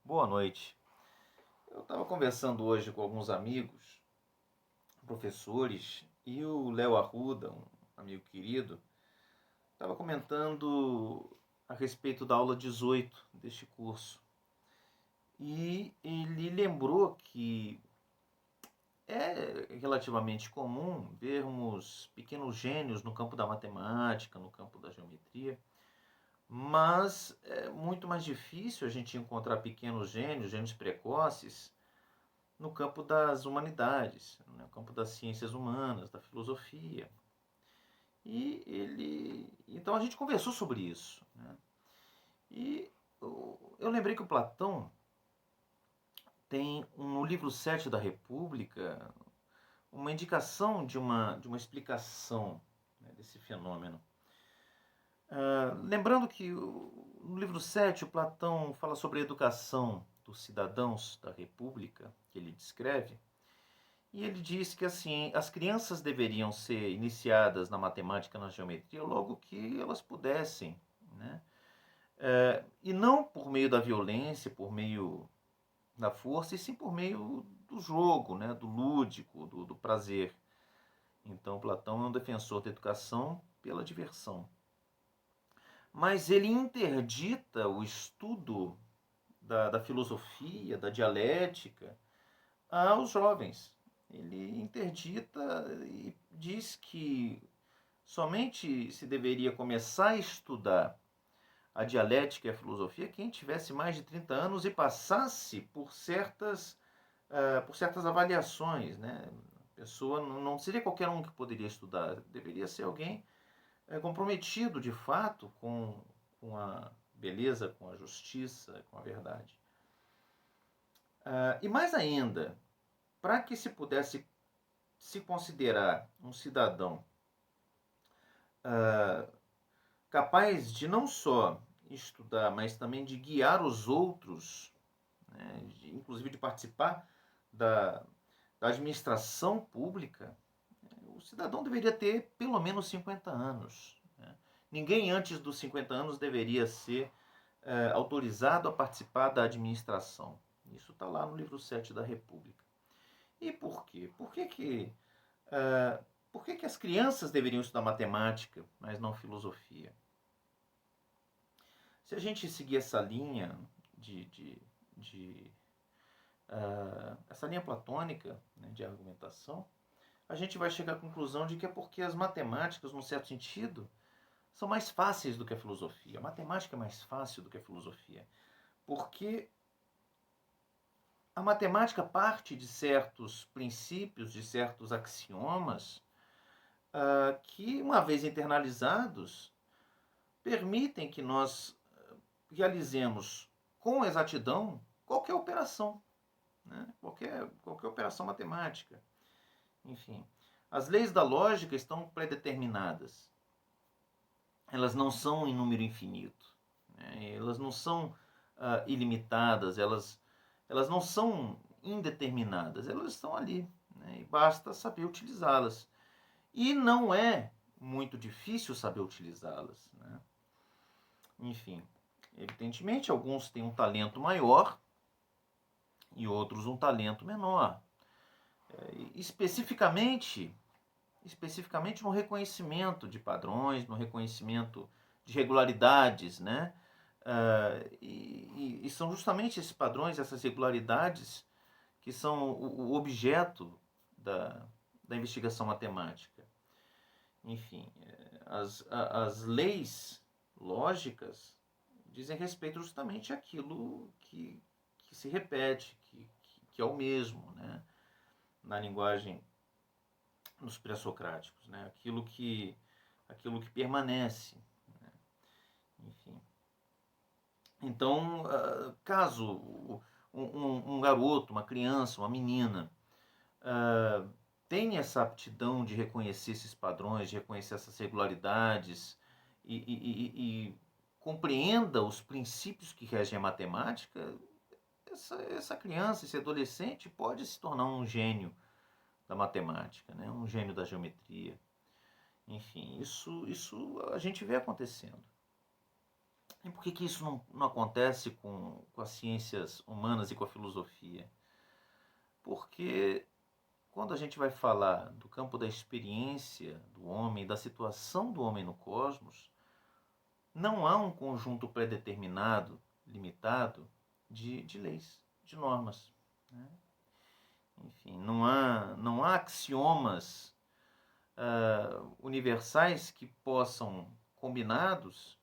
Boa noite. Eu estava conversando hoje com alguns amigos, professores, e o Léo Arruda, um amigo querido, estava comentando a respeito da aula 18 deste curso. E ele lembrou que é relativamente comum vermos pequenos gênios no campo da matemática, no campo da geometria, mas é muito mais difícil a gente encontrar pequenos gênios, gênios precoces, no campo das humanidades, no campo das ciências humanas, da filosofia. Então a gente conversou sobre isso, né? E eu lembrei que o Platão tem no livro 7 da República uma indicação de uma explicação, né, desse fenômeno. Lembrando que no livro 7 o Platão fala sobre a educação dos cidadãos da República, que ele descreve. E ele diz que assim, as crianças deveriam ser iniciadas na matemática e na geometria logo que elas pudessem, né? E não por meio da violência, por meio da força, e sim por meio do jogo, né? Do lúdico, do prazer. Então Platão é um defensor da educação pela diversão. Mas ele interdita o estudo da filosofia, da dialética, aos jovens. Ele interdita e diz que somente se deveria começar a estudar a dialética e a filosofia quem tivesse mais de 30 anos e passasse por certas avaliações. Né? A pessoa não seria qualquer um que poderia estudar, deveria ser alguém comprometido de fato com a beleza, com a justiça, com a verdade. E mais ainda, para que se pudesse se considerar um cidadão capaz de não só estudar, mas também de guiar os outros, né, inclusive de participar da administração pública, o cidadão deveria ter pelo menos 50 anos. Né? Ninguém antes dos 50 anos deveria ser autorizado a participar da administração. Isso está lá no livro 7 da República. E por quê? Por que as crianças deveriam estudar matemática, mas não filosofia? Se a gente seguir essa linha de essa linha platônica, né, de argumentação, a gente vai chegar à conclusão de que é porque as matemáticas, num certo sentido, são mais fáceis do que a filosofia. A matemática é mais fácil do que a filosofia, porque a matemática parte de certos princípios, de certos axiomas, que, uma vez internalizados, permitem que nós realizemos com exatidão qualquer operação, né? qualquer operação matemática. Enfim, as leis da lógica estão predeterminadas. Elas não são em número infinito, né? Elas não são ilimitadas, elas não são indeterminadas, elas estão ali, né? E basta saber utilizá-las. E não é muito difícil saber utilizá-las, né? Enfim, evidentemente, alguns têm um talento maior e outros um talento menor. Especificamente no reconhecimento de padrões, no reconhecimento de regularidades, né? E são justamente esses padrões, essas regularidades, que são o objeto da investigação matemática. Enfim, as leis lógicas dizem respeito justamente àquilo que se repete, que é o mesmo, né? Na linguagem dos pré-socráticos, né? aquilo que permanece. Né? Enfim. Então, caso um garoto, uma criança, uma menina tenha essa aptidão de reconhecer esses padrões, de reconhecer essas regularidades e compreenda os princípios que regem a matemática, essa criança, esse adolescente pode se tornar um gênio da matemática, né? Um gênio da geometria. Enfim, isso a gente vê acontecendo. E por que que isso não acontece com as ciências humanas e com a filosofia? Porque quando a gente vai falar do campo da experiência do homem, da situação do homem no cosmos, não há um conjunto pré-determinado, limitado, de leis, de normas, né? Enfim, não há axiomas universais que possam, combinados,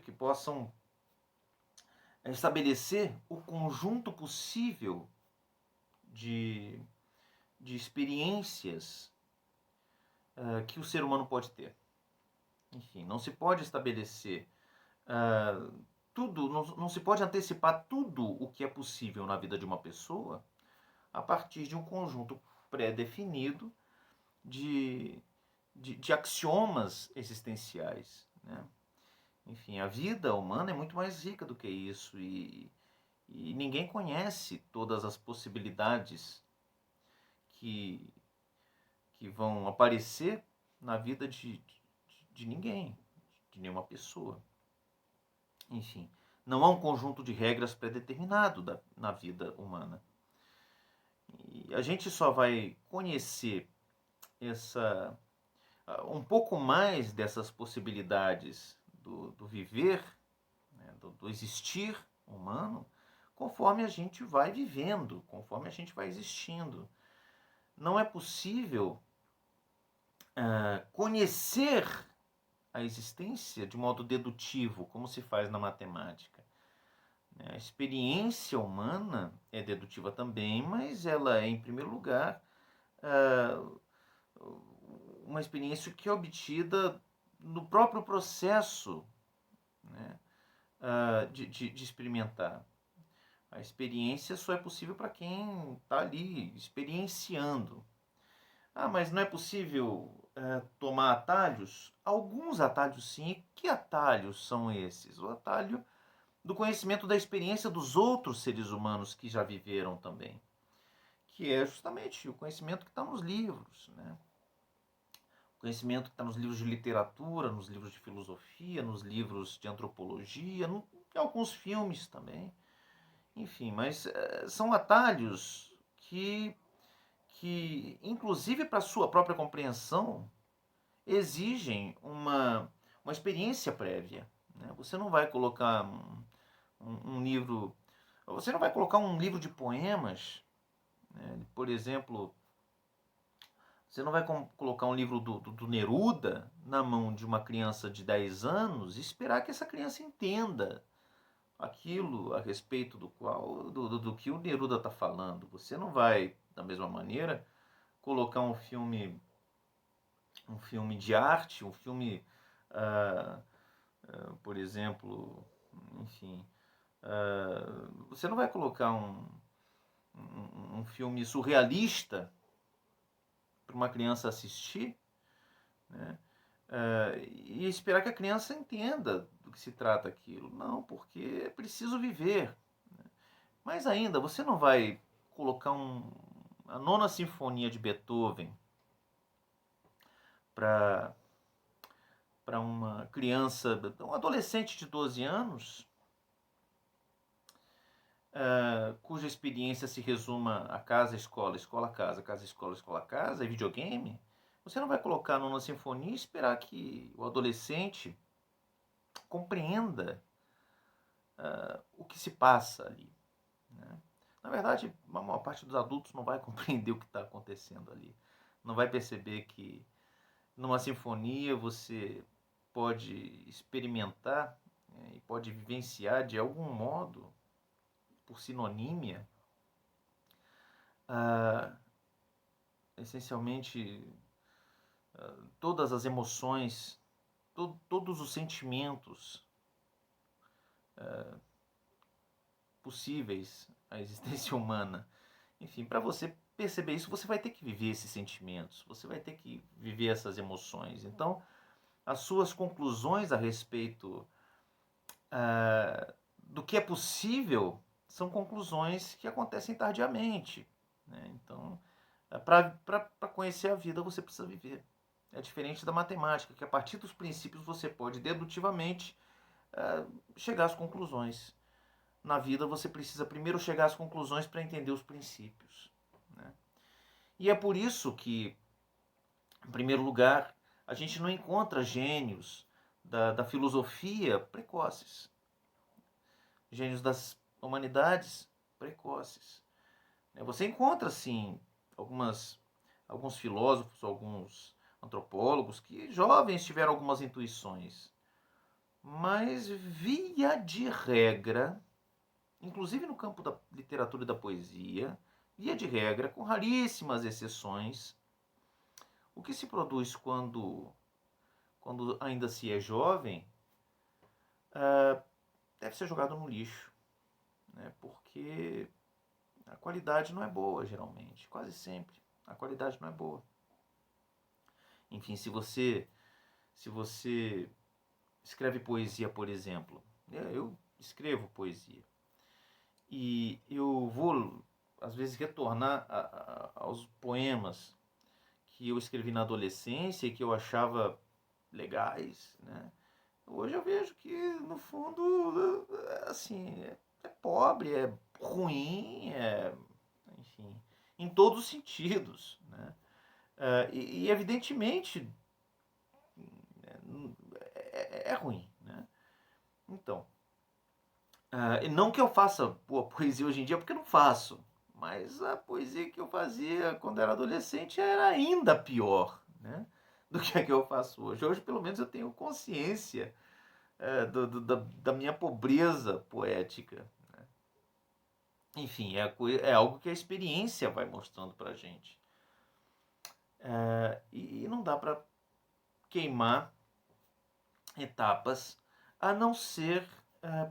que possam estabelecer o conjunto possível de, de experiências que o ser humano pode ter. Enfim, não se pode estabelecer tudo, não se pode antecipar tudo o que é possível na vida de uma pessoa a partir de um conjunto pré-definido de axiomas existenciais, né? Enfim, a vida humana é muito mais rica do que isso e ninguém conhece todas as possibilidades que, que vão aparecer na vida de ninguém, de nenhuma pessoa. Enfim, não há um conjunto de regras pré-determinado na vida humana. E a gente só vai conhecer essa um pouco mais dessas possibilidades do viver, né, do existir humano, conforme a gente vai vivendo, conforme a gente vai existindo. Não é possível conhecer a existência de modo dedutivo, como se faz na matemática. A experiência humana é dedutiva também, mas ela é, em primeiro lugar, uma experiência que é obtida no próprio processo, né, de experimentar. A experiência só é possível para quem está ali experienciando. Mas não é possível tomar atalhos? Alguns atalhos sim. Que atalhos são esses? O atalho do conhecimento da experiência dos outros seres humanos que já viveram também, que é justamente o conhecimento que está nos livros, né? O conhecimento que está nos livros de literatura, nos livros de filosofia, nos livros de antropologia, em alguns filmes também. Enfim, mas são atalhos que inclusive para a sua própria compreensão, exigem uma experiência prévia, né? Você não vai colocar um livro. Você não vai colocar um livro de poemas, né? Por exemplo, você não vai colocar um livro do Neruda na mão de uma criança de 10 anos e esperar que essa criança entenda aquilo a respeito do que o Neruda está falando. Você não vai, da mesma maneira, colocar um filme de arte, um filme, por exemplo, enfim, você não vai colocar um filme surrealista para uma criança assistir, né? E esperar que a criança entenda do que se trata aquilo. Não, porque é preciso viver. Mais ainda, você não vai colocar a nona sinfonia de Beethoven para uma criança, um adolescente de 12 anos, cuja experiência se resuma a casa, escola, escola, casa, casa, escola, casa e videogame. Você não vai colocar a nona sinfonia e esperar que o adolescente compreenda o que se passa ali, né? Na verdade, a maior parte dos adultos não vai compreender o que está acontecendo ali. Não vai perceber que numa sinfonia você pode experimentar, e pode vivenciar de algum modo, por sinonímia, ah, essencialmente todas as emoções, todos os sentimentos possíveis à existência humana. Enfim, para você perceber isso, você vai ter que viver esses sentimentos, você vai ter que viver essas emoções. Então, as suas conclusões a respeito do que é possível são conclusões que acontecem tardiamente, né? Então, para conhecer a vida, você precisa viver. é diferente da matemática, que a partir dos princípios você pode dedutivamente chegar às conclusões. Na vida você precisa primeiro chegar às conclusões para entender os princípios, né? E é por isso que, em primeiro lugar, a gente não encontra gênios da filosofia precoces, gênios das humanidades precoces. Você encontra, sim, alguns filósofos, alguns antropólogos que jovens tiveram algumas intuições, mas via de regra, inclusive no campo da literatura e da poesia, via de regra, com raríssimas exceções, o que se produz quando ainda se é jovem deve ser jogado no lixo, né? Porque a qualidade não é boa, geralmente, quase sempre. A qualidade não é boa. Enfim, se você escreve poesia, por exemplo, eu escrevo poesia e eu vou às vezes retornar aos poemas que eu escrevi na adolescência e que eu achava legais, né? Hoje eu vejo que no fundo, assim, é pobre, é ruim, enfim, em todos os sentidos, né? E evidentemente é ruim, né? Então, e não que eu faça poesia hoje em dia, porque eu não faço. Mas a poesia que eu fazia quando era adolescente era ainda pior, né, do que a que eu faço hoje. Hoje, pelo menos, eu tenho consciência da minha pobreza poética. Enfim, é algo que a experiência vai mostrando pra gente. E não dá para queimar etapas a não ser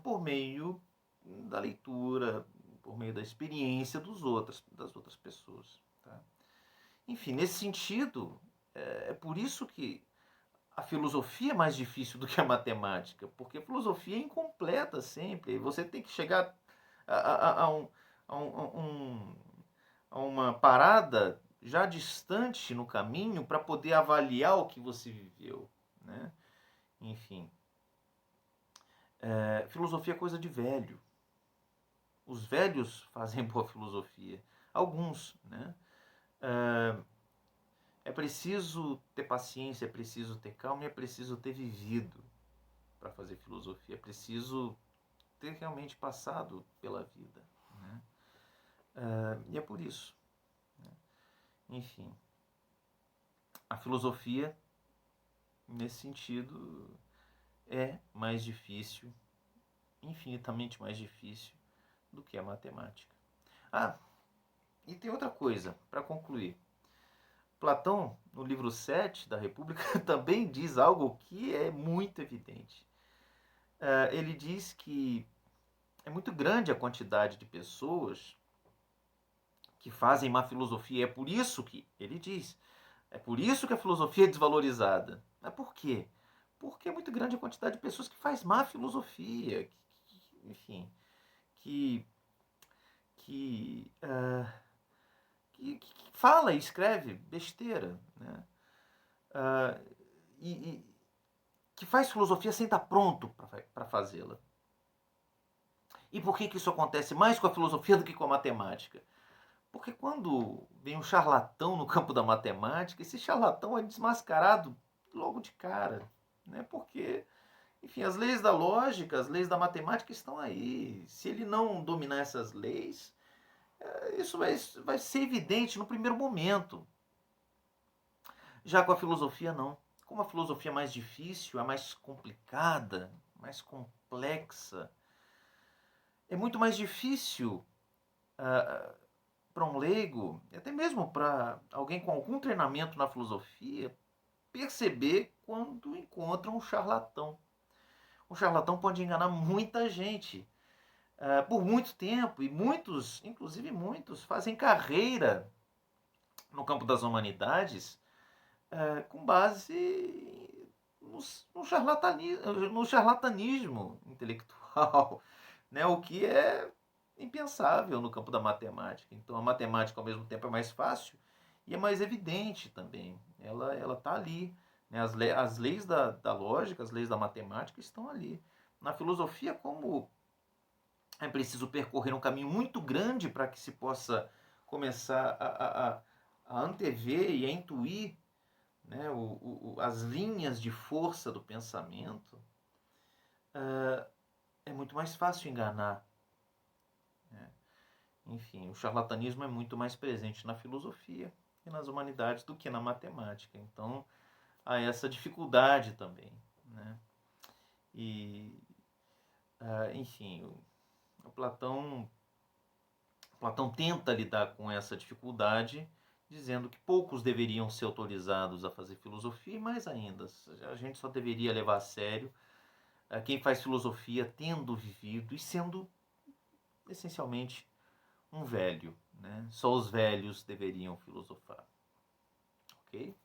por meio da leitura, por meio da experiência das outras pessoas. Tá? Enfim, nesse sentido, é por isso que a filosofia é mais difícil do que a matemática, porque a filosofia é incompleta sempre. Você tem que chegar a, a, a, um, a, um, a uma parada já distante no caminho para poder avaliar o que você viveu. Né? Enfim, filosofia é coisa de velho. Os velhos fazem boa filosofia. Alguns, né? É preciso ter paciência, é preciso ter calma e é preciso ter vivido para fazer filosofia. É preciso ter realmente passado pela vida. Né? E é por isso. Né? Enfim, a filosofia, nesse sentido, é mais difícil, infinitamente mais difícil do que a matemática. E tem outra coisa, para concluir. Platão, no livro 7 da República, também diz algo que é muito evidente. Ele diz que é muito grande a quantidade de pessoas que fazem má filosofia. É por isso que, ele diz, é por isso que a filosofia é desvalorizada. Mas por quê? Porque é muito grande a quantidade de pessoas que faz má filosofia, enfim, que, que, uh, que fala e escreve besteira, né? E que faz filosofia sem estar pronto para fazê-la. E por que isso acontece mais com a filosofia do que com a matemática? Porque quando vem um charlatão no campo da matemática, esse charlatão é desmascarado logo de cara. Né? Porque, enfim, as leis da lógica, as leis da matemática estão aí. Se ele não dominar essas leis, isso vai ser evidente no primeiro momento. Já com a filosofia, não. Como a filosofia é mais difícil, é mais complicada, mais complexa, é muito mais difícil para um leigo, até mesmo para alguém com algum treinamento na filosofia, perceber quando encontra um charlatão. Um charlatão pode enganar muita gente por muito tempo, e muitos, inclusive muitos, fazem carreira no campo das humanidades com base no charlatanismo intelectual, né? O que é impensável no campo da matemática. Então a matemática ao mesmo tempo é mais fácil e é mais evidente também. Ela está ali. Né? As leis da lógica, as leis da matemática estão ali. Na filosofia, como é preciso percorrer um caminho muito grande para que se possa começar a antever e a intuir, né, as linhas de força do pensamento, é muito mais fácil enganar. Né? Enfim, o charlatanismo é muito mais presente na filosofia e nas humanidades do que na matemática. Então, há essa dificuldade também. Né? E, enfim, o Platão tenta lidar com essa dificuldade, dizendo que poucos deveriam ser autorizados a fazer filosofia, e mais ainda, a gente só deveria levar a sério quem faz filosofia tendo vivido e sendo essencialmente um velho. Né? Só os velhos deveriam filosofar. Ok?